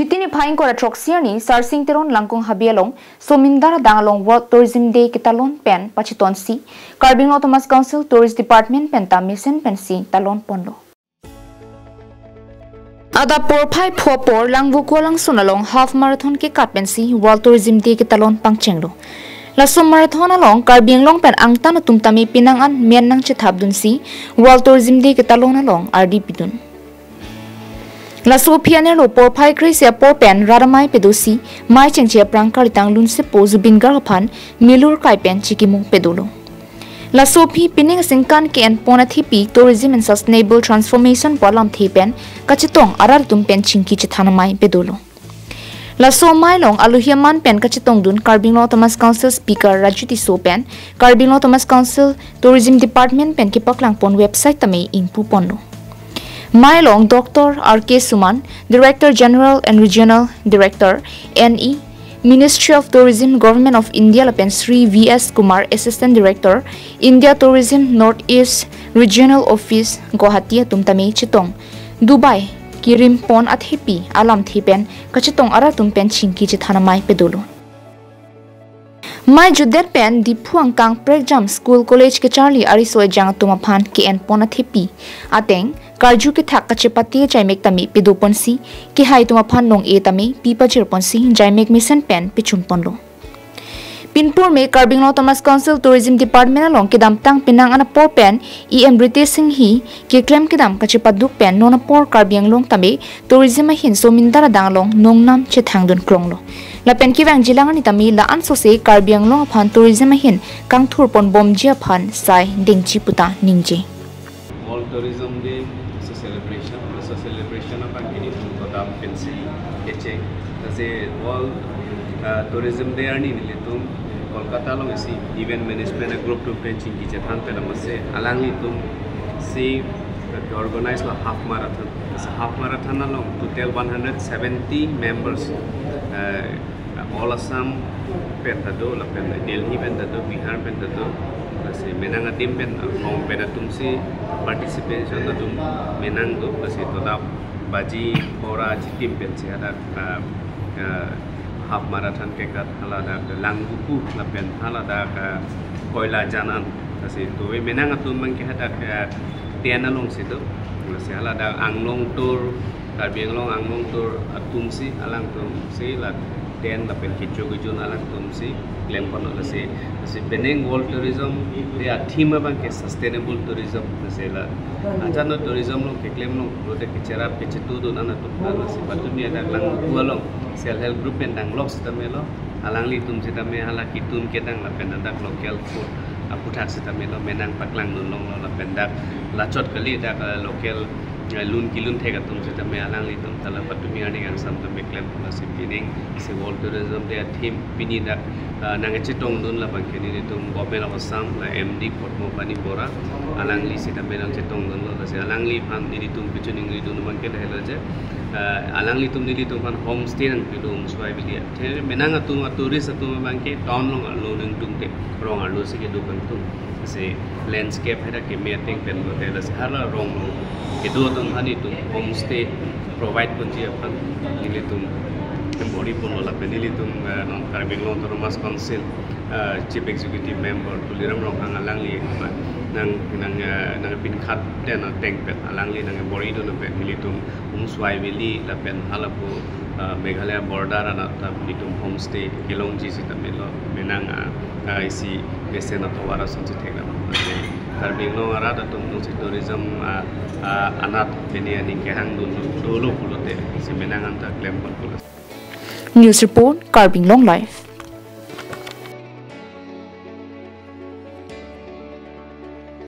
Chitini phaing kora troxiani sarsing teron langkong habialong somindara dangalong World Tourism Day ketalon pen pachiton si Carbing Thomas Council Tourist Department penta mesen pensi talon ponlo. Ada por phai phopor langbu kolang sunalong half marathon ke katpensi World Tourism Day ketalon pangchenglo. Lasom marathon along Carbing long pen angtan tumtami pinangan mian nang chithabdun si World Tourism Day ketalon along RDP dun. La Sophia lo por phai krisia por pen radamai pedosi mai chengche prangkar tang lun se pozu bingar phan milur kai pen chikimu pedolo. La Sophie pining singkan ke en pona thipi tourism and sustainable transformation polam thipen kachitong arar tum pen chingki chithanamai pedolo. La Somai long aluhiaman pen kachitong dun Carbing Thomas Council speaker Rajuti So pen Carbing Thomas Council Tourism Department pen kipaklang pon website tame ingpu ponlo. Mailong Dr. R.K. Suman, Director General and Regional Director, NE, Ministry of Tourism, Government of India, Lapen Sri V.S. Kumar, Assistant Director, India Tourism Northeast Regional Office, Guwahati, Tumtame, Chitong, Dubai, Kirim Pon at Hipi, Alam Thipen, Kachitong Aratum Pen Chinki Chithanamai Pedolo. Mai judet pen Diphu angkang Pregjam School College ke Charlie Arisoy jang tumaphan ke en pona thipi ateng karju ke thak kachepati jaimek tami piduponsi ke hai tumaphan nong e tami pipachir ponsi jaimek mission pen pichum ponlo Pinpur me Carbing Thomas Council Tourism Department along kedam tang pinang ana por pen em British sing hi ke klem kedam kachepaduk pen nona por Carbing long tami tourism hin somindara danglong nongnam chethangdun kronglo La pen ki wang jilang ni tami la an so se Carbing long phan tourism hin kang thur pon bom jia phan sai dingchi puta ningje World Tourism Day is a celebration of akini kodam pensi keche se World Tourism Day ani nilitum Kolkata long isi event management group to penching ki chethan pe namase alangli tum si organize la half marathon along total 170 members all Assam pentado la pen Delhi pentado Bihar pentado se menang atim pen home penatum si participation atum menang do se toda baji ora chitim pen se ada half marathon ke kat halada langbuku la pen halada ka koila janan se to menang atum man ke hada tian along se do se halada anglong tour Carbing long anglong tour atum si alang tum si la ten la pen kichu gujun alang tum si claim pon la se beneng world tourism they are theme bang ke sustainable tourism se la ajano tourism lo ke claim lo rote ke chera ke chitu do na to la se patumi ada lang kualong self help group pen dang loks tamelo alang li tum se tame hala kitun ke dang la pen dak local food aputhak se tamelo menang paklang nun long la pen dak lachot kali dak local lun kilun thega tum se tame alang li tum tala patumi ani ang sam tame claim la se pining se world tourism they theme pini dak nang chitong dun la bang kini tum government of Assam la MD Potmo Pani Bora alang li se tame nang chitong dun la se alang li phan ni tum pichuning ri dun man ke hela je alang li tum ni tum phan homestay nang pilum swai bilia the menang atum tourist atum bang ke town long allo nang tum te rong allo se ke du bang tum se landscape hera ke meeting pen lo te la hala rong lo ke do tum hani tum homestay provide punji apan ni tum body pun la penili tum non Carbing Thomas Council chief executive member tuliram rong hang alang li nang pin khat ten tank pet alang li nang body do no pet nili tum swai valley la pen halapu Meghalaya border ana ta tum homestay kilongji si tamelo menang isi mesen atwara sonji thega Carbing ara da tum si tourism anat beniani ke hang dulu pulote si menang anta claim pun. News report Carbing Long Life.